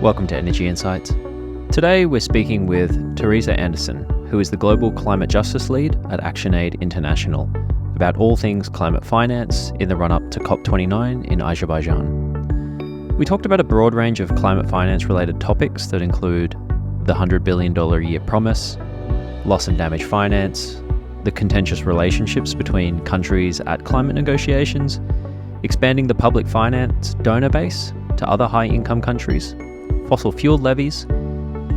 Welcome to Energy Insights. Today we're speaking with Teresa Anderson, who is the Global Climate Justice Lead at ActionAid International, about all things climate finance in the run-up to COP29 in Azerbaijan. We talked about a broad range of climate finance-related topics that include the $100 billion a year promise, loss and damage finance, the contentious relationships between countries at climate negotiations, expanding the public finance donor base to other high-income countries, fossil fuel levies,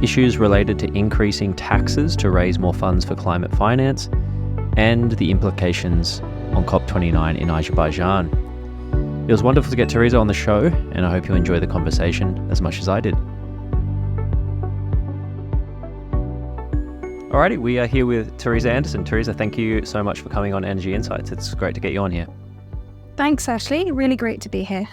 issues related to increasing taxes to raise more funds for climate finance, and the implications on COP29 in Azerbaijan. It was wonderful to get Teresa on the show, and I hope you enjoy the conversation as much as I did. Alrighty, we are here with Teresa Anderson. Teresa, thank you so much for coming on Energy Insights. It's great to get you on here. Thanks, Ashley. Really great to be here.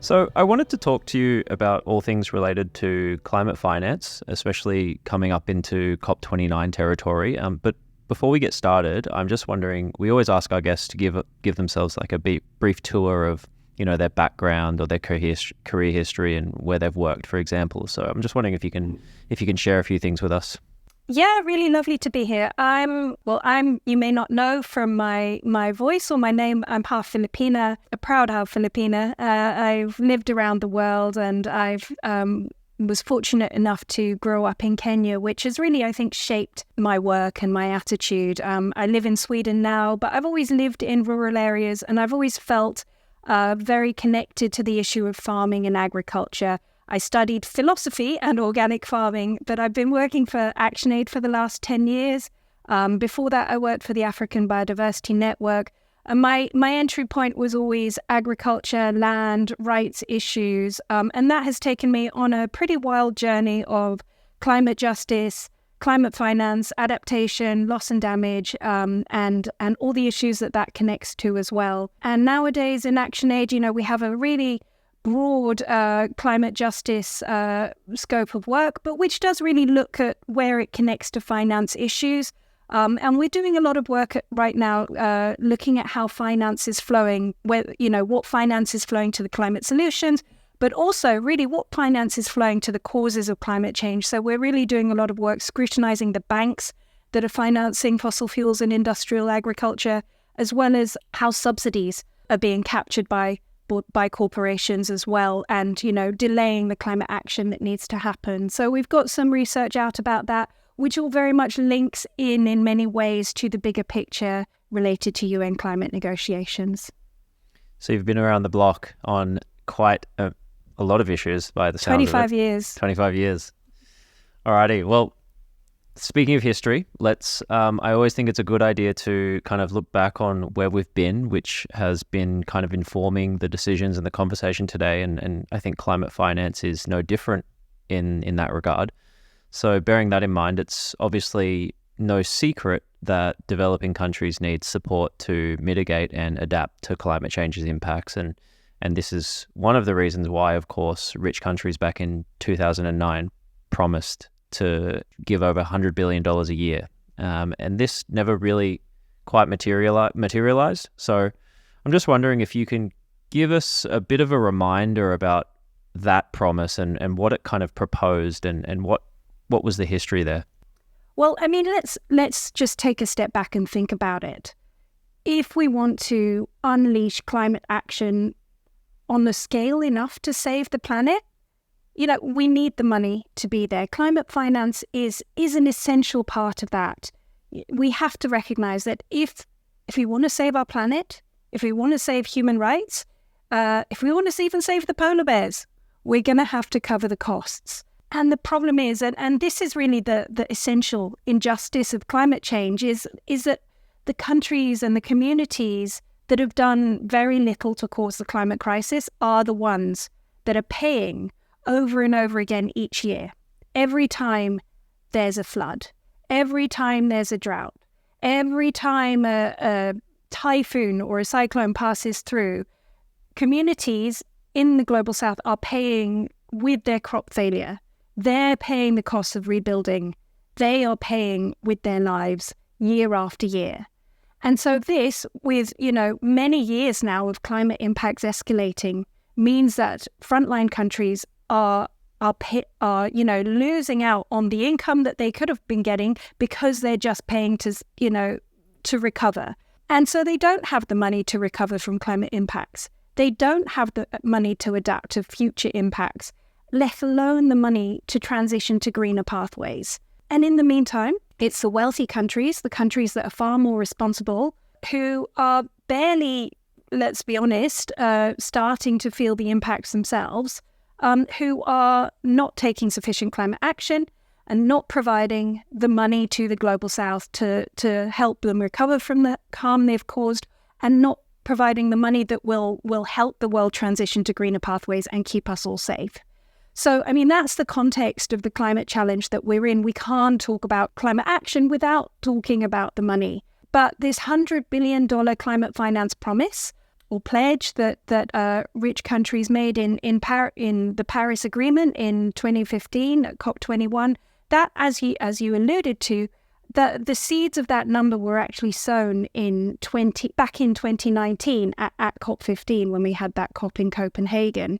So I wanted to talk to you about all things related to climate finance, especially coming up into COP29 territory. But before we get started, I'm just wondering, we always ask our guests to give themselves like a brief tour of, their background or their career history and where they've worked, for example. So I'm just wondering if you can share a few things with us. Yeah, really lovely to be here. You may not know from my voice or my name, I'm half Filipina, a proud half Filipina. I've lived around the world, and I've was fortunate enough to grow up in Kenya, which has really, I think, shaped my work and my attitude. I live in Sweden now, but I've always lived in rural areas, and I've always felt very connected to the issue of farming and agriculture. I studied philosophy and organic farming, but I've been working for ActionAid for the last 10 years. Before that, I worked for the African Biodiversity Network. And my entry point was always agriculture, land, rights issues. And that has taken me on a pretty wild journey of climate justice, climate finance, adaptation, loss and damage, and all the issues that connects to as well. And nowadays in ActionAid, we have a really broad climate justice scope of work, but which does really look at where it connects to finance issues. And we're doing a lot of work right now looking at how finance is flowing, what finance is flowing to the climate solutions, but also really what finance is flowing to the causes of climate change. So we're really doing a lot of work scrutinizing the banks that are financing fossil fuels and industrial agriculture, as well as how subsidies are being captured by corporations as well, and delaying the climate action that needs to happen. So we've got some research out about that, which all very much links in many ways to the bigger picture related to UN climate negotiations. So you've been around the block on quite a lot of issues by the sound of it. 25 years. 25 years. Alrighty. Well, speaking of history, I always think it's a good idea to kind of look back on where we've been, which has been kind of informing the decisions and the conversation today. And I think climate finance is no different in that regard. So bearing that in mind, it's obviously no secret that developing countries need support to mitigate and adapt to climate change's impacts. And this is one of the reasons why, of course, rich countries back in 2009 promised to give over $100 billion a year. And this never really quite materialized. So I'm just wondering if you can give us a bit of a reminder about that promise and what it kind of proposed and what was the history there? Well, I mean, let's just take a step back and think about it. If we want to unleash climate action on the scale enough to save the planet, we need the money to be there. Climate finance is an essential part of that. We have to recognize that if we want to save our planet, if we want to save human rights, if we want to even save the polar bears, we're going to have to cover the costs. And the problem is, and this is really the essential injustice of climate change, is that the countries and the communities that have done very little to cause the climate crisis are the ones that are paying over and over again each year. Every time there's a flood, every time there's a drought, every time a typhoon or a cyclone passes through, communities in the global south are paying with their crop failure. They're paying the cost of rebuilding. They are paying with their lives year after year. And so this, with, many years now of climate impacts escalating, means that frontline countries are are losing out on the income that they could have been getting because they're just paying to recover. And so they don't have the money to recover from climate impacts. They don't have the money to adapt to future impacts, let alone the money to transition to greener pathways. And in the meantime, it's the wealthy countries, the countries that are far more responsible, who are barely, let's be honest, starting to feel the impacts themselves, who are not taking sufficient climate action and not providing the money to the global south to help them recover from the harm they've caused, and not providing the money that will help the world transition to greener pathways and keep us all safe. So, I mean, that's the context of the climate challenge that we're in. We can't talk about climate action without talking about the money. But this $100 billion climate finance promise or pledge that rich countries made in the Paris Agreement in 2015 at COP21, that, as you alluded to, the seeds of that number were actually sown back in 2019 at COP15 when we had that COP in Copenhagen.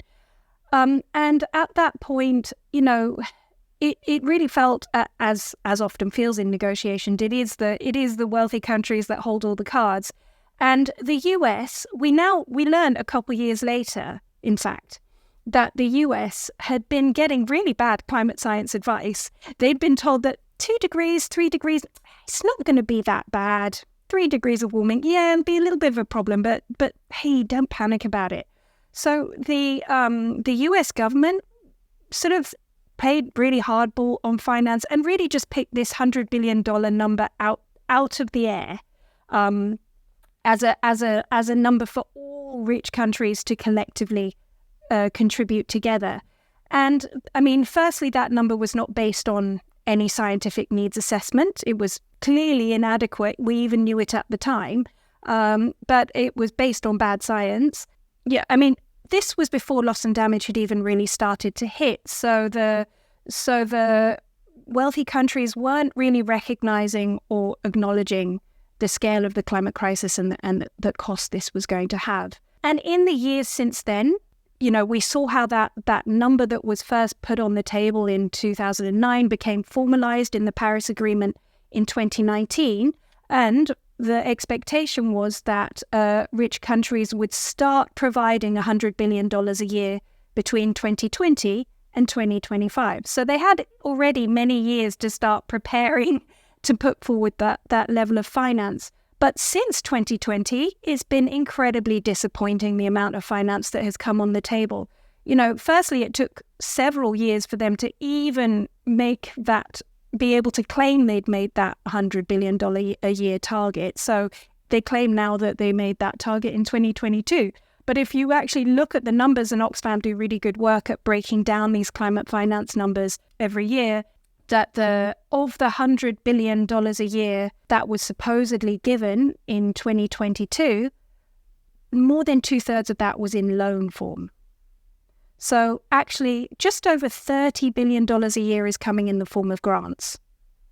And at that point, it really felt, as often feels in negotiation, it is the wealthy countries that hold all the cards. And the US, we learned a couple of years later, in fact, that the US had been getting really bad climate science advice. They'd been told that 2 degrees, 3 degrees, it's not going to be that bad. 3 degrees of warming, yeah, it'll be a little bit of a problem, but hey, don't panic about it. So the US government sort of played really hardball on finance and really just picked this $100 billion number out of the air as a number for all rich countries to collectively contribute together. And I mean, firstly, that number was not based on any scientific needs assessment. It was clearly inadequate. We even knew it at the time, but it was based on bad science. Yeah, I mean, this was before loss and damage had even really started to hit. So the wealthy countries weren't really recognizing or acknowledging the scale of the climate crisis and the cost this was going to have. And in the years since then, we saw how that number that was first put on the table in 2009 became formalized in the Paris Agreement in 2019, and the expectation was that rich countries would start providing $100 billion a year between 2020 and 2025. So they had already many years to start preparing to put forward that level of finance. But since 2020, it's been incredibly disappointing, the amount of finance that has come on the table. Firstly, it took several years for them to even be able to claim they'd made that $100 billion a year target. So they claim now that they made that target in 2022. But if you actually look at the numbers, and Oxfam do really good work at breaking down these climate finance numbers every year, that of the $100 billion a year that was supposedly given in 2022, more than 2/3 of that was in loan form. So actually, just over $30 billion a year is coming in the form of grants.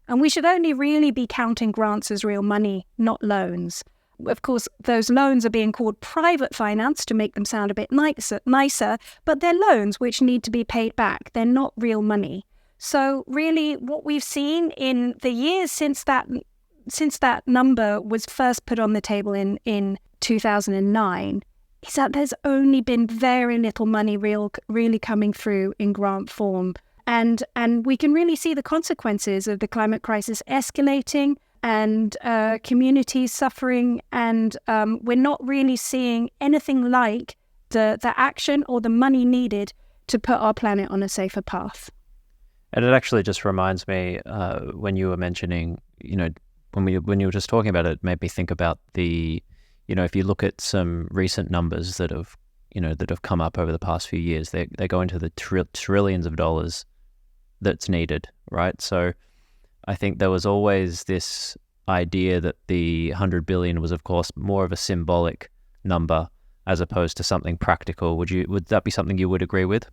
And we should only really be counting grants as real money, not loans. Of course, those loans are being called private finance to make them sound a bit nicer, but they're loans which need to be paid back. They're not real money. So really, what we've seen in the years since that number was first put on the table in 2009 is that there's only been very little money really coming through in grant form. And we can really see the consequences of the climate crisis escalating and communities suffering. And we're not really seeing anything like the action or the money needed to put our planet on a safer path. And it actually just reminds me, when you were mentioning, when you were just talking about it, made me think about if you look at some recent numbers that have come up over the past few years, they go into the trillions of dollars that's needed, right? So I think there was always this idea that the 100 billion was, of course, more of a symbolic number as opposed to something practical. Would that be something you would agree with?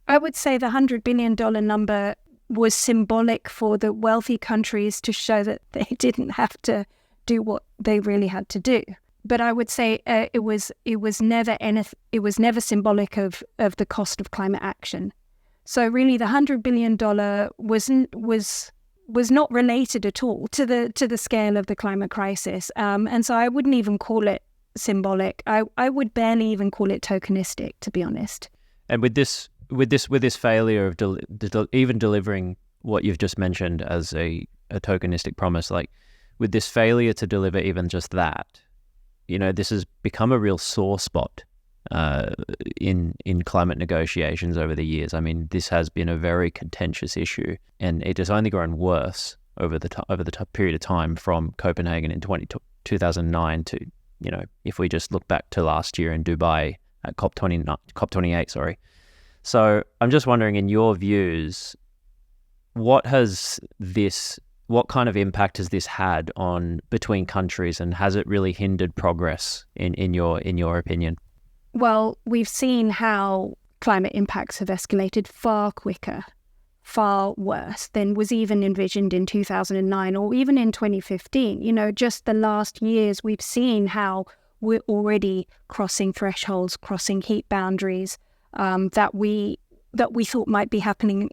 I would say the $100 billion number was symbolic for the wealthy countries to show that they didn't have to do what they really had to do. But I would say it was never symbolic of the cost of climate action. So really, the $100 billion was not related at all to the scale of the climate crisis. And so I wouldn't even call it symbolic. I would barely even call it tokenistic, to be honest. And with this failure of even delivering what you've just mentioned as a tokenistic promise, like with this failure to deliver even just that, this has become a real sore spot in climate negotiations over the years. I mean, this has been a very contentious issue, and it has only grown worse over the period of time from Copenhagen in 2009 to, if we just look back to last year in Dubai at COP28, sorry. So I'm just wondering, in your views, what kind of impact has this had on between countries, and has it really hindered progress in your opinion? Well, we've seen how climate impacts have escalated far quicker, far worse than was even envisioned in 2009 or even in 2015. Just the last years, we've seen how we're already crossing thresholds, crossing heat boundaries that we thought might be happening,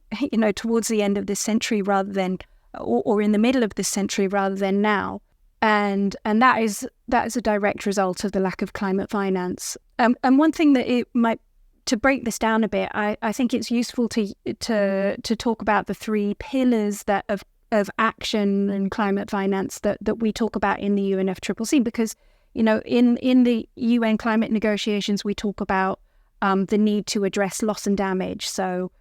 towards the end of this century rather than, or in the middle of this century rather than now. And that is a direct result of the lack of climate finance. And one thing that it might, to break this down a bit, I think it's useful to talk about the three pillars of action and climate finance that we talk about in the UNFCCC, because in the UN climate negotiations we talk about the need to address loss and damage. So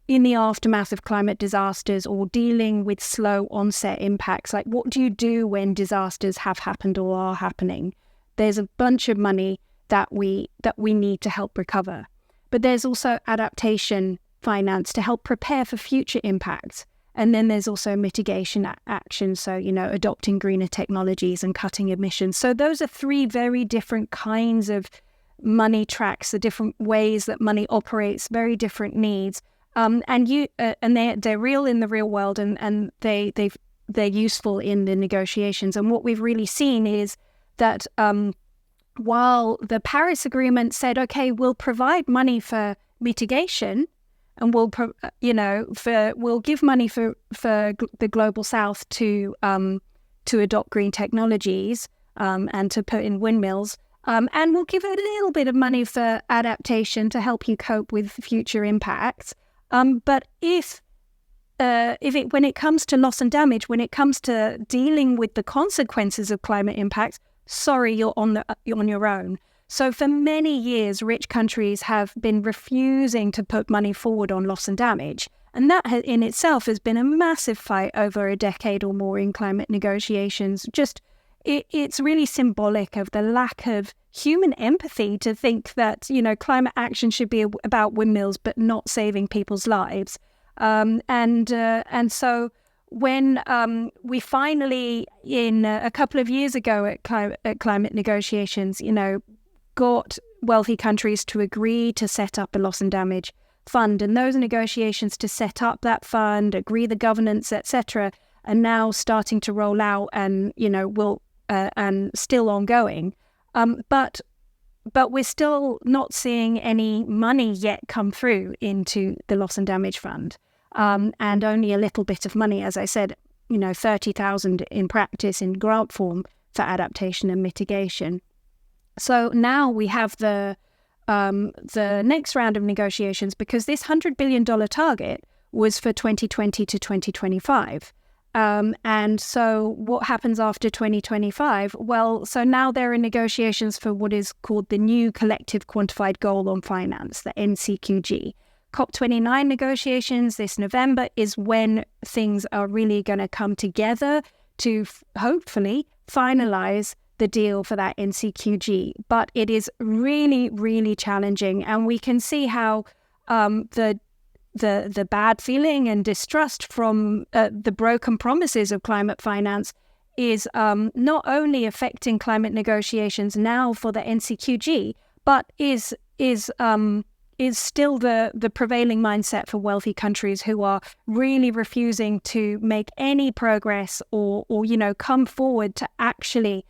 in the aftermath of climate disasters, or dealing with slow onset impacts, like what do you do when disasters have happened or are happening? There's a bunch of money that we need to help recover. But there's also adaptation finance to help prepare for future impacts. And then there's also mitigation action, so, adopting greener technologies and cutting emissions. So those are three very different kinds of money tracks, the different ways that money operates, very different needs. And they're real in the real world, and they're useful in the negotiations. And what we've really seen is that while the Paris Agreement said, okay, we'll provide money for mitigation, and we'll give money for the global south to adopt green technologies and to put in windmills. And we'll give a little bit of money for adaptation to help you cope with future impacts. But when it comes to loss and damage, when it comes to dealing with the consequences of climate impacts, sorry, you're on your own. So for many years, rich countries have been refusing to put money forward on loss and damage. And that in itself has been a massive fight over a decade or more in climate negotiations. It's really symbolic of the lack of human empathy to think that, climate action should be about windmills, but not saving people's lives. And so when we finally, in a couple of years ago at climate negotiations, got wealthy countries to agree to set up a loss and damage fund, and those negotiations to set up that fund, agree the governance, etc., are now starting to roll out, and and still ongoing. But we're still not seeing any money yet come through into the loss and damage fund, and only a little bit of money, as I said, 30,000 in practice in grant form for adaptation and mitigation. So now we have the next round of negotiations, because this $100 billion target was for 2020 to 2025. And so what happens after 2025? Well, so now there are negotiations for what is called the new Collective Quantified Goal on Finance, the NCQG. COP29 negotiations this November is when things are really going to come together to hopefully finalize the deal for that NCQG. But it is really, really challenging. And we can see how the bad feeling and distrust from the broken promises of climate finance is not only affecting climate negotiations now for the NCQG, but is still the prevailing mindset for wealthy countries who are really refusing to make any progress or come forward to actually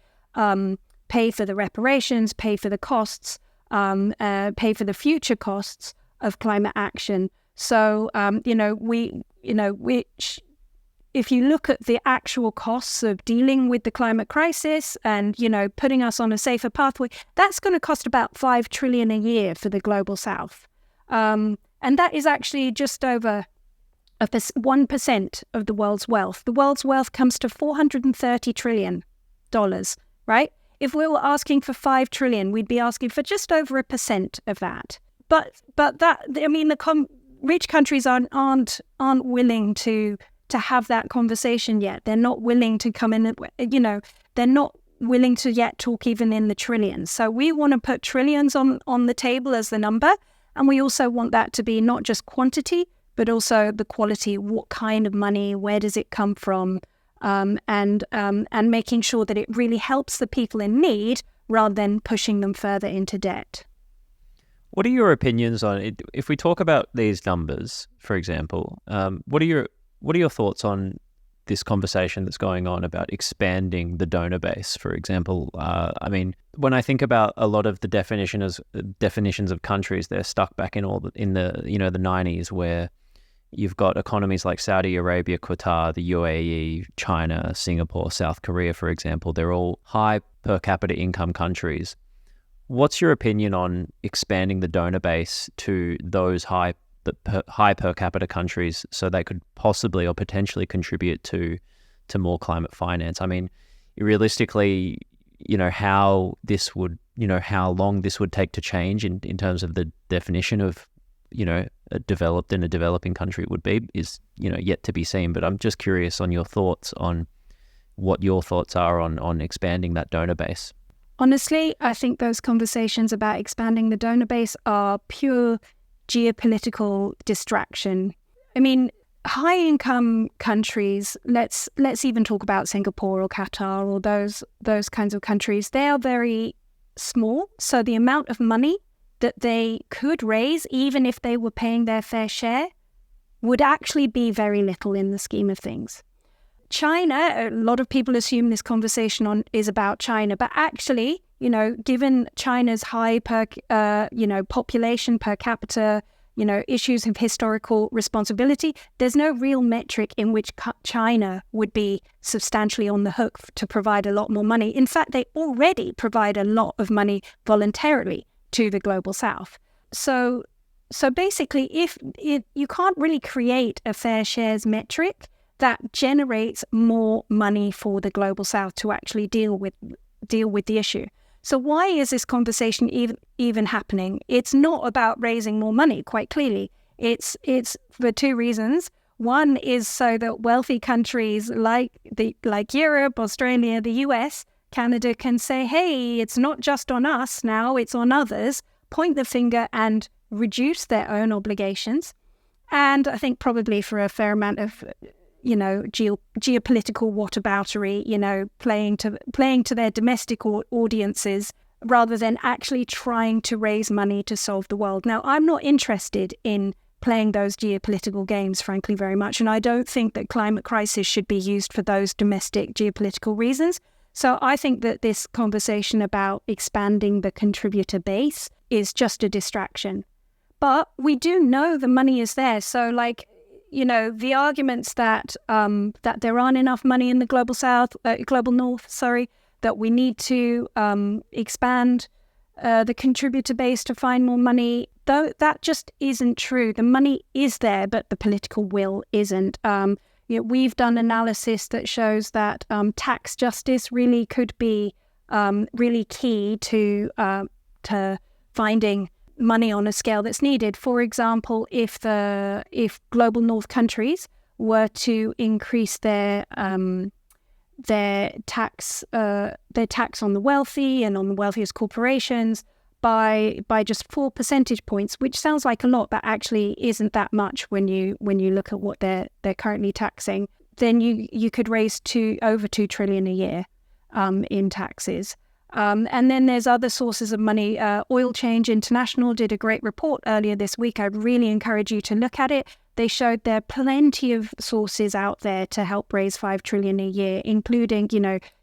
pay for the reparations, pay for the costs, pay for the future costs of climate action. So, if you look at the actual costs of dealing with the climate crisis and, putting us on a safer pathway, that's going to cost about $5 trillion a year for the global south. And that is actually just over 1% of the world's wealth. The world's wealth comes to $430 trillion, right? If we were asking for $5 trillion, we'd be asking for just over 1% of that. But that, the rich countries aren't willing to have that conversation yet. They're not willing to come in, they're not willing to yet talk even in the trillions. So we want to put trillions on the table as the number. And we also want that to be not just quantity, but also the quality. What kind of money? Where does it come from? And making sure that it really helps the people in need rather than pushing them further into debt. What are your opinions on it? If we talk about these numbers, for example, what are your thoughts on this conversation that's going on about expanding the donor base? For example, when I think about a lot of the definitions of countries, they're stuck back in the 90s, where you've got economies like Saudi Arabia, Qatar, the UAE, China, Singapore, South Korea, for example. They're all high per capita income countries. What's your opinion on expanding the donor base to those high per capita countries so they could possibly or potentially contribute to more climate finance? I mean, realistically, how long this would take to change in terms of the definition of, a developed and a developing country would be is, yet to be seen. But I'm just curious on your thoughts on what your thoughts are on expanding that donor base. Honestly, I think those conversations about expanding the donor base are pure geopolitical distraction. I mean, high-income countries, let's even talk about Singapore or Qatar or those kinds of countries. They are very small, so the amount of money that they could raise, even if they were paying their fair share, would actually be very little in the scheme of things. China, a lot of people assume this conversation is about China, but actually, given China's high population per capita, issues of historical responsibility, there's no real metric in which China would be substantially on the hook to provide a lot more money. In fact, they already provide a lot of money voluntarily to the global south. So basically, if you can't really create a fair shares metric that generates more money for the global south to actually deal with the issue. So why is this conversation even happening? It's not about raising more money, quite clearly. It's for two reasons. One is so that wealthy countries like Europe, Australia, the US, Canada can say, hey, it's not just on us now, it's on others, point the finger and reduce their own obligations. And I think probably for a fair amount of geopolitical whataboutery, playing to their domestic audiences rather than actually trying to raise money to solve the world. Now, I'm not interested in playing those geopolitical games, frankly, very much. And I don't think that climate crisis should be used for those domestic geopolitical reasons. So I think that this conversation about expanding the contributor base is just a distraction. But we do know the money is there. So the arguments that there aren't enough money in the global north, that we need to expand the contributor base to find more money, though that just isn't true. The money is there, but the political will isn't. We've done analysis that shows that tax justice really could be really key to finding money on a scale that's needed. For example, if global north countries were to increase their tax on the wealthy and on the wealthiest corporations by just 4 percentage points, which sounds like a lot, but actually isn't that much when you look at what they're currently taxing, then you could raise over $2 trillion a year in taxes. And then there's other sources of money. Oil Change International did a great report earlier this week. I'd really encourage you to look at it. They showed there are plenty of sources out there to help raise $5 trillion a year, including,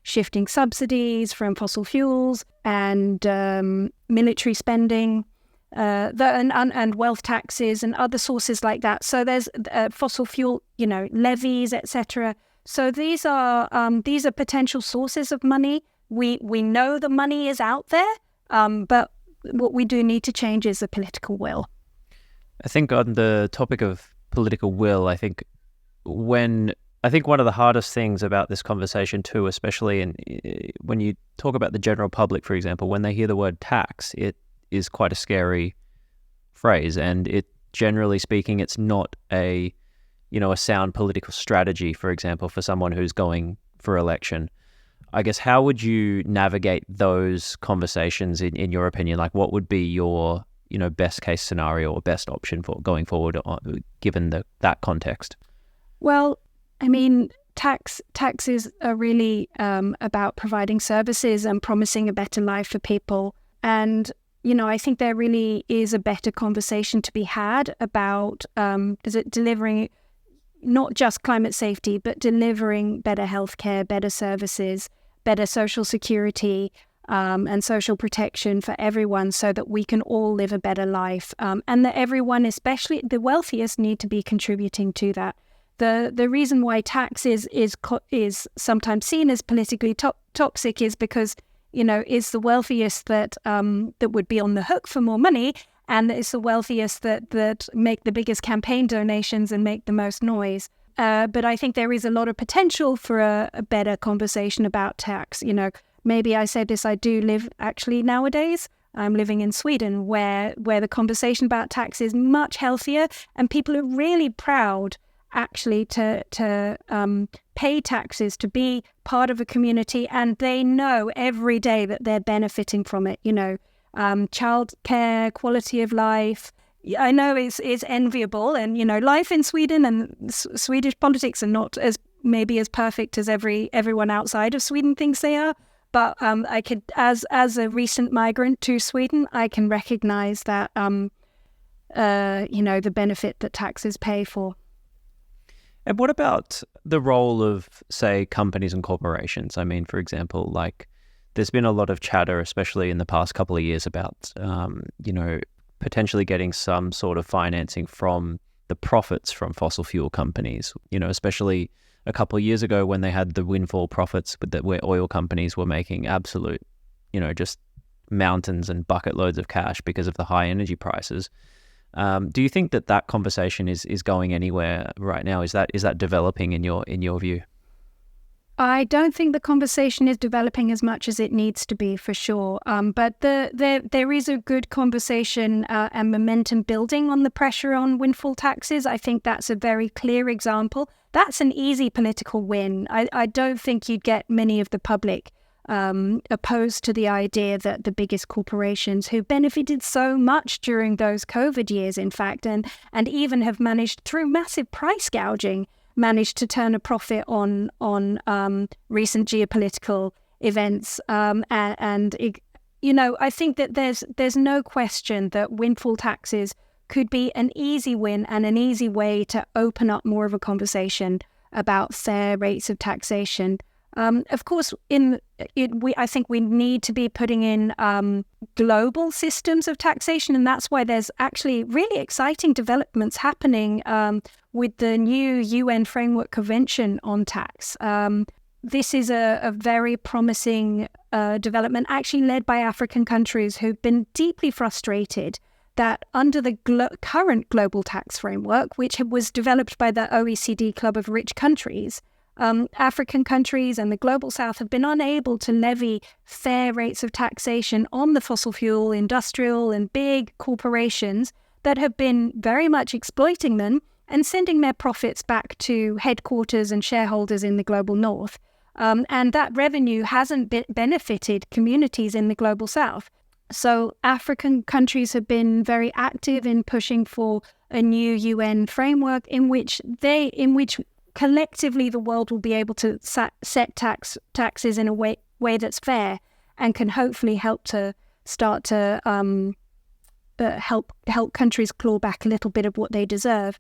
shifting subsidies from fossil fuels and military spending and wealth taxes and other sources like that. So there's fossil fuel, levies, etc. So these are potential sources of money. We know the money is out there, but what we do need to change is the political will. I think on the topic of political will, I think one of the hardest things about this conversation too, especially when you talk about the general public, for example, when they hear the word tax, it is quite a scary phrase, and it, generally speaking, it's not a sound political strategy, for example, for someone who's going for election. I guess, how would you navigate those conversations in your opinion? Like, what would be your best case scenario or best option for going forward, given that context? Well, I mean, taxes are really about providing services and promising a better life for people. And, I think there really is a better conversation to be had about delivering not just climate safety, but delivering better healthcare, better services, better social security, and social protection for everyone, so that we can all live a better life, and that everyone, especially the wealthiest, need to be contributing to that. The reason why tax is sometimes seen as politically toxic is because it's the wealthiest that would be on the hook for more money, and it's the wealthiest that make the biggest campaign donations and make the most noise. But I think there is a lot of potential for a better conversation about tax. Maybe I said this, I do live actually nowadays. I'm living in Sweden where the conversation about tax is much healthier, and people are really proud actually to pay taxes, to be part of a community, and they know every day that they're benefiting from it. Child care, quality of life. I know it's enviable, and life in Sweden and Swedish politics are not as perfect as everyone outside of Sweden thinks they are. But I could, as a recent migrant to Sweden, I can recognize that the benefit that taxes pay for. And what about the role of, say, companies and corporations? I mean, for example, like, there's been a lot of chatter, especially in the past couple of years, about potentially getting some sort of financing from the profits from fossil fuel companies, especially a couple of years ago when they had the windfall profits where oil companies were making absolute, just mountains and bucket loads of cash because of the high energy prices. Do you think that conversation is going anywhere right now? Is that developing in your view? I don't think the conversation is developing as much as it needs to be, for sure. But there is a good conversation and momentum building on the pressure on windfall taxes. I think that's a very clear example. That's an easy political win. I don't think you'd get many of the public opposed to the idea that the biggest corporations, who benefited so much during those COVID years, in fact, and even have managed, through massive price gouging, managed to turn a profit on recent geopolitical events. I think that there's no question that windfall taxes could be an easy win and an easy way to open up more of a conversation about fair rates of taxation. Of course, I think we need to be putting in global systems of taxation, and that's why there's actually really exciting developments happening with the new UN Framework Convention on Tax. This is a very promising development, actually led by African countries who've been deeply frustrated that under the current global tax framework, which was developed by the OECD Club of Rich Countries, African countries and the global south have been unable to levy fair rates of taxation on the fossil fuel, industrial and big corporations that have been very much exploiting them and sending their profits back to headquarters and shareholders in the global north. And that revenue hasn't benefited communities in the global south. So African countries have been very active in pushing for a new UN framework in which collectively the world will be able to set taxes in a way that's fair and can hopefully help to start to help countries claw back a little bit of what they deserve.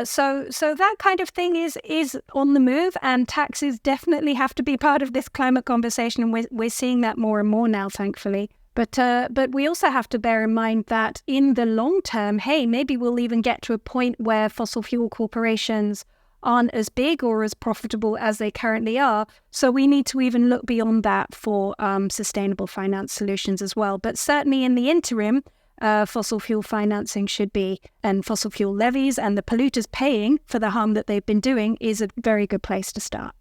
So that kind of thing is on the move, and taxes definitely have to be part of this climate conversation, and we're seeing that more and more now, thankfully. But we also have to bear in mind that in the long term, hey, maybe we'll even get to a point where fossil fuel corporations aren't as big or as profitable as they currently are. So we need to even look beyond that for sustainable finance solutions as well. But certainly in the interim, fossil fuel financing should be, and fossil fuel levies and the polluters paying for the harm that they've been doing is a very good place to start.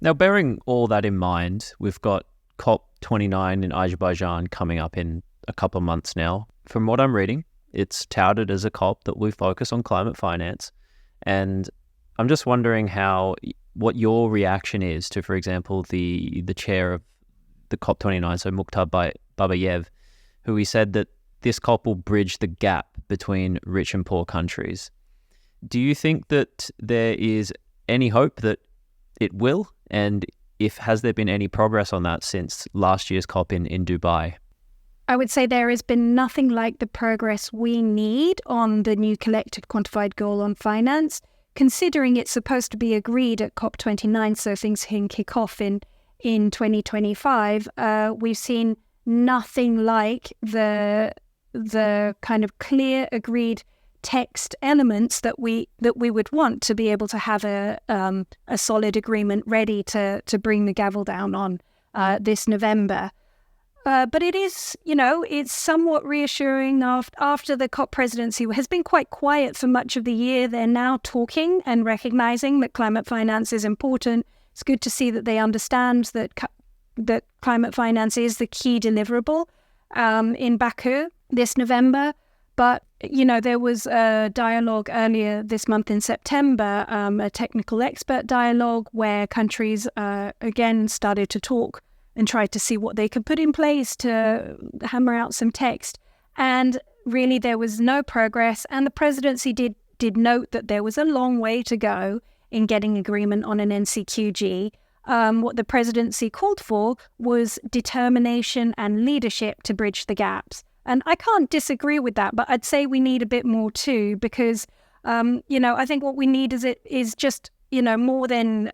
Now, bearing all that in mind, we've got COP29 in Azerbaijan coming up in a couple of months now. From what I'm reading, it's touted as a COP that will focus on climate finance. And I'm just wondering what your reaction is to, for example, the chair of the COP29, so Mukhtar Babayev, who he said that this COP will bridge the gap between rich and poor countries. Do you think that there is any hope that it will? And has there been any progress on that since last year's COP in Dubai? I would say there has been nothing like the progress we need on the new collective quantified goal on finance, considering it's supposed to be agreed at COP29, so things can kick off in 2025. We've seen nothing like the kind of clear agreed text elements that we would want to be able to have a solid agreement ready to bring the gavel down on this November. But it is, it's somewhat reassuring after the COP presidency has been quite quiet for much of the year. They're now talking and recognizing that climate finance is important. It's good to see that they understand that climate finance is the key deliverable in Baku this November. But, there was a dialogue earlier this month in September, a technical expert dialogue where countries again started to talk and tried to see what they could put in place to hammer out some text. And really there was no progress. And the presidency did note that there was a long way to go in getting agreement on an NCQG. What the presidency called for was determination and leadership to bridge the gaps. And I can't disagree with that, but I'd say we need a bit more too, because, I think what we need is just, more than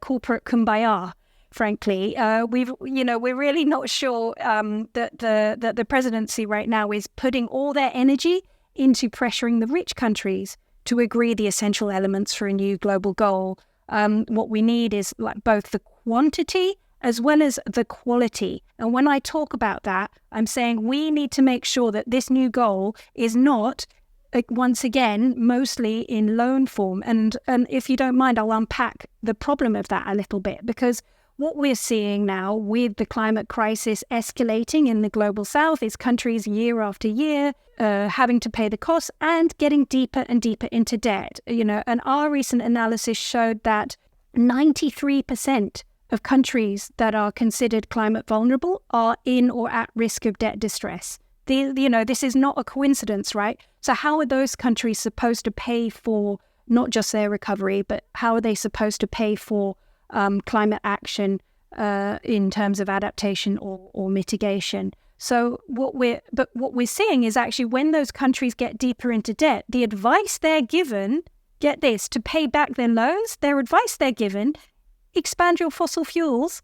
corporate kumbaya, frankly. We're really not sure that the presidency right now is putting all their energy into pressuring the rich countries to agree the essential elements for a new global goal. What we need is both the quantity as well as the quality. And when I talk about that, I'm saying we need to make sure that this new goal is not, once again, mostly in loan form. And if you don't mind, I'll unpack the problem of that a little bit, because what we're seeing now with the climate crisis escalating in the global south is countries year after year having to pay the costs and getting deeper and deeper into debt. And our recent analysis showed that 93% of countries that are considered climate vulnerable are in or at risk of debt distress. This is not a coincidence, right? So how are those countries supposed to pay for not just their recovery, but how are they supposed to pay for climate action in terms of adaptation or mitigation? So what we're seeing is actually when those countries get deeper into debt, the advice they're given, get this, to pay back their loans, their advice they're given, expand your fossil fuels,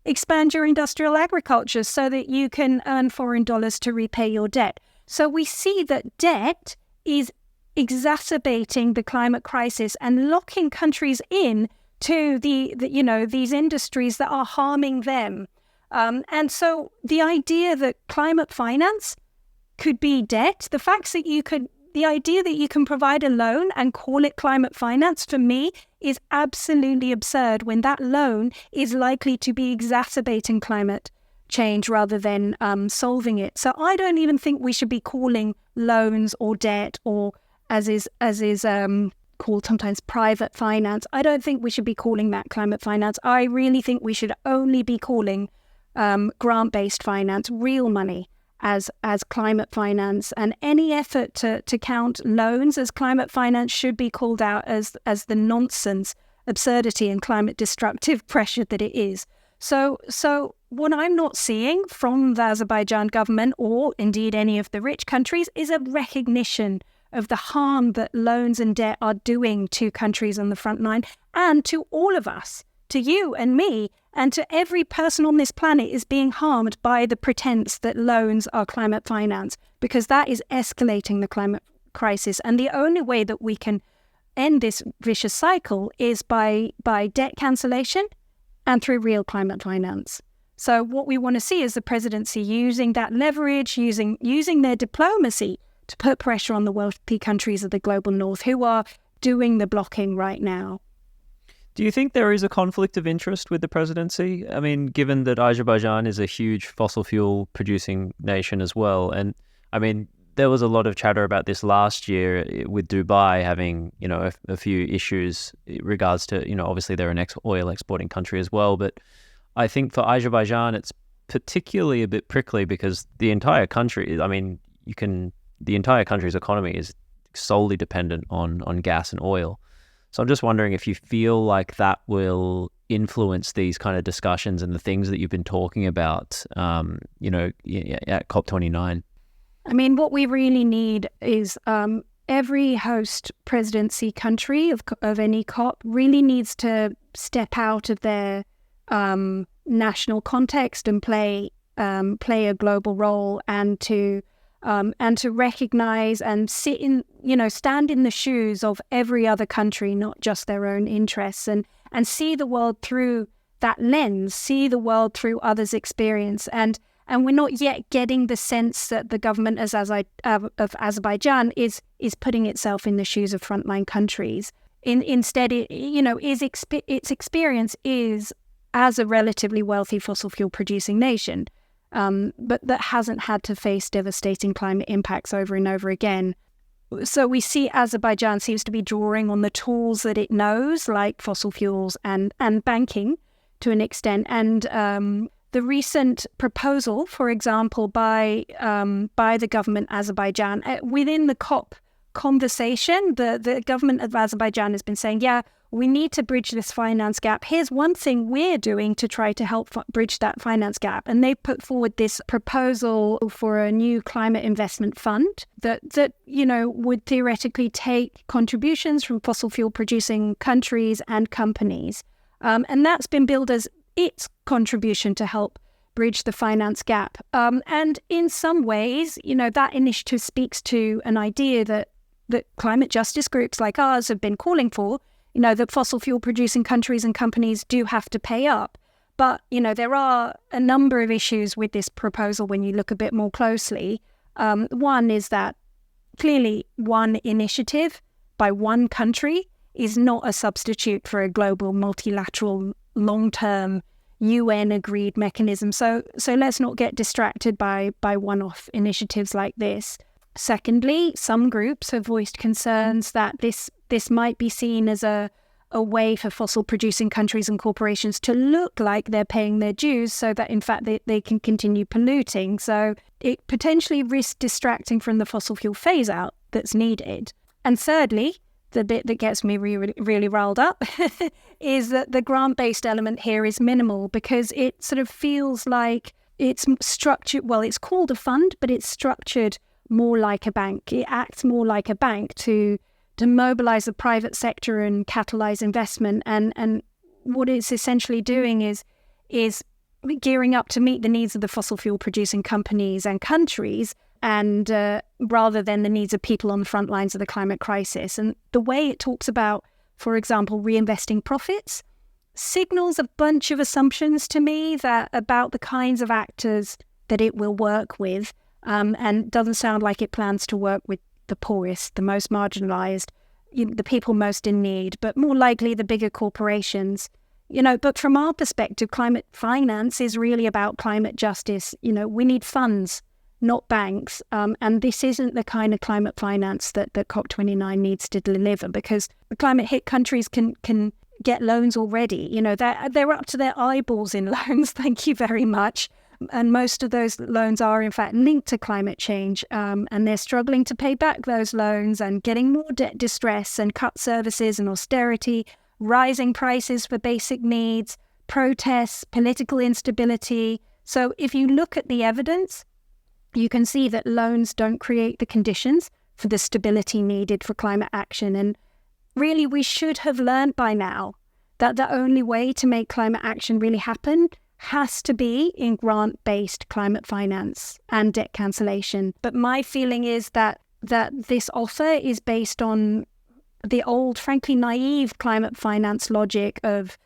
expand your industrial agriculture so that you can earn foreign dollars to repay your debt. So we see that debt is exacerbating the climate crisis and locking countries in to these industries that are harming them. And so the idea that climate finance could be debt, the idea that you can provide a loan and call it climate finance, for me, is absolutely absurd when that loan is likely to be exacerbating climate change rather than solving it. So I don't even think we should be calling loans or debt, or as is called sometimes private finance. I don't think we should be calling that climate finance. I really think we should only be calling grant-based finance, real money, as climate finance, and any effort to count loans as climate finance should be called out as the nonsense, absurdity, and climate destructive pressure that it is. So what I'm not seeing from the Azerbaijan government, or indeed any of the rich countries, is a recognition of the harm that loans and debt are doing to countries on the front line and to all of us to you and me and to every person on this planet is being harmed by the pretense that loans are climate finance, because that is escalating the climate crisis. And the only way that we can end this vicious cycle is by debt cancellation and through real climate finance. So what we want to see is the presidency using that leverage, using their diplomacy to put pressure on the wealthy countries of the global north who are doing the blocking right now. Do you think there is a conflict of interest with the presidency? I mean, given that Azerbaijan is a huge fossil fuel producing nation as well. And I mean, there was a lot of chatter about this last year with Dubai having, a few issues in regards to, obviously they're an oil exporting country as well. But I think for Azerbaijan, it's particularly a bit prickly because the entire country, the entire country's economy is solely dependent on gas and oil. So I'm just wondering if you feel like that will influence these kind of discussions and the things that you've been talking about, at COP29. I mean, what we really need is every host presidency country of any COP really needs to step out of their national context and play a global role, and to recognize and stand in the shoes of every other country, not just their own interests, and see the world through that lens, see the world through others' experience. And we're not yet getting the sense that the government of Azerbaijan is putting itself in the shoes of frontline countries. Instead, its experience is as a relatively wealthy fossil fuel producing nation, but that hasn't had to face devastating climate impacts over and over again. So we see Azerbaijan seems to be drawing on the tools that it knows, like fossil fuels and banking to an extent. And the recent proposal, for example, by the government Azerbaijan, within the COP conversation, the government of Azerbaijan has been saying, we need to bridge this finance gap. Here's one thing we're doing to try to help bridge that finance gap. And they put forward this proposal for a new climate investment fund that would theoretically take contributions from fossil fuel producing countries and companies. And that's been billed as its contribution to help bridge the finance gap. And in some ways, that initiative speaks to an idea that climate justice groups like ours have been calling for, that fossil fuel producing countries and companies do have to pay up. But, there are a number of issues with this proposal when you look a bit more closely. One is that clearly one initiative by one country is not a substitute for a global multilateral long-term UN-agreed mechanism. So let's not get distracted by one-off initiatives like this. Secondly, some groups have voiced concerns that this might be seen as a way for fossil-producing countries and corporations to look like they're paying their dues so that, in fact, they can continue polluting. So it potentially risks distracting from the fossil fuel phase-out that's needed. And thirdly, the bit that gets me really riled up is that the grant-based element here is minimal, because it sort of feels like it's structured, well, it's called a fund, but it's structured more like a bank. It acts more like a bank to mobilize the private sector and catalyze investment. And what it's essentially doing is gearing up to meet the needs of the fossil fuel producing companies and countries, and rather than the needs of people on the front lines of the climate crisis. And the way it talks about, for example, reinvesting profits signals a bunch of assumptions to me about the kinds of actors that it will work with, and doesn't sound like it plans to work with the poorest, the most marginalized, the people most in need, but more likely the bigger corporations. But from our perspective, climate finance is really about climate justice. We need funds, not banks. And this isn't the kind of climate finance that COP29 needs to deliver, because the climate hit countries can get loans already. They're up to their eyeballs in loans, thank you very much. And most of those loans are, in fact, linked to climate change. And they're struggling to pay back those loans and getting more debt distress and cut services and austerity, rising prices for basic needs, protests, political instability. So if you look at the evidence, you can see that loans don't create the conditions for the stability needed for climate action. And really, we should have learned by now that the only way to make climate action really happen has to be in grant-based climate finance and debt cancellation. But my feeling is that this offer is based on the old, frankly naive climate finance logic of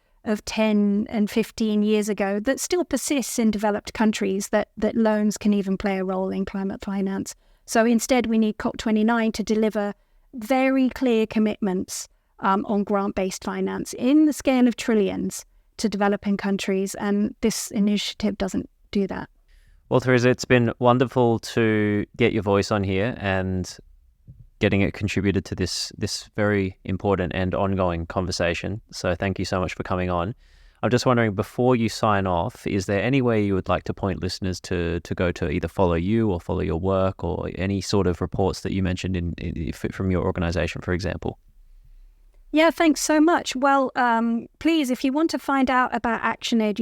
10 and 15 years ago that still persists in developed countries, that loans can even play a role in climate finance. So instead, we need COP29 to deliver very clear commitments on grant-based finance in the scale of trillions to developing countries, and this initiative doesn't do that. Well, Teresa, it's been wonderful to get your voice on here and getting it contributed to this very important and ongoing conversation. So thank you so much for coming on. I'm just wondering, before you sign off, is there any way you would like to point listeners to go to either follow you or follow your work, or any sort of reports that you mentioned from your organization, for example? Yeah, thanks so much. Well, please, if you want to find out about ActionAid,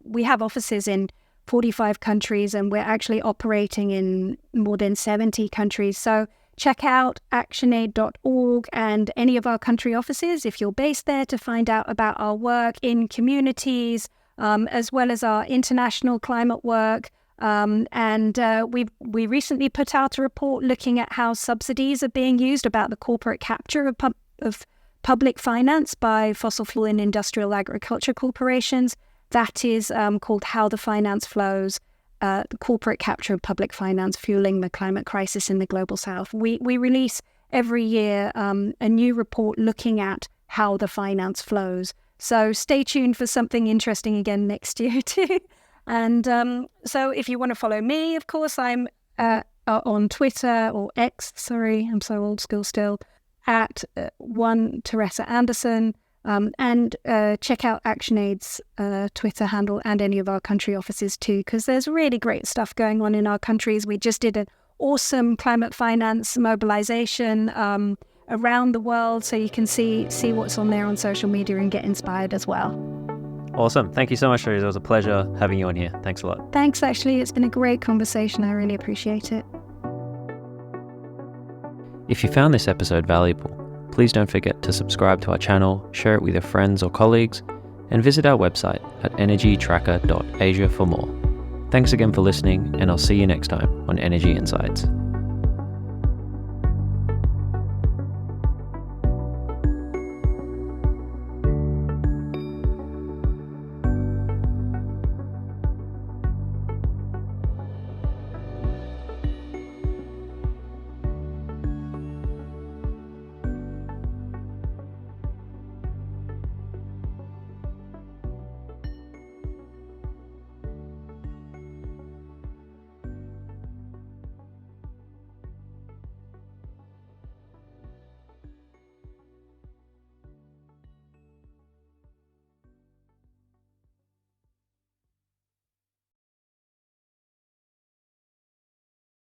we have offices in 45 countries, and we're actually operating in more than 70 countries. So check out actionaid.org and any of our country offices if you're based there, to find out about our work in communities, as well as our international climate work. We recently put out a report looking at how subsidies are being used, about the corporate capture of public finance by fossil fuel and industrial agriculture corporations. That is called How the Finance Flows, the corporate capture of public finance fueling the climate crisis in the global south. We release every year a new report looking at how the finance flows. So stay tuned for something interesting again next year too. And so if you want to follow me, of course, I'm on Twitter, or X, sorry, I'm so old school still, at one Teresa Anderson. And check out ActionAid's Twitter handle and any of our country offices too, because there's really great stuff going on in our countries. We just did an awesome climate finance mobilization around the world, so you can see what's on there on social media and get inspired as well. Awesome. Thank you so much, Teresa. It was a pleasure having you on here. Thanks a lot. Thanks, actually. It's been a great conversation. I really appreciate it. If you found this episode valuable, please don't forget to subscribe to our channel, share it with your friends or colleagues, and visit our website at energytracker.asia for more. Thanks again for listening, and I'll see you next time on Energy Insights.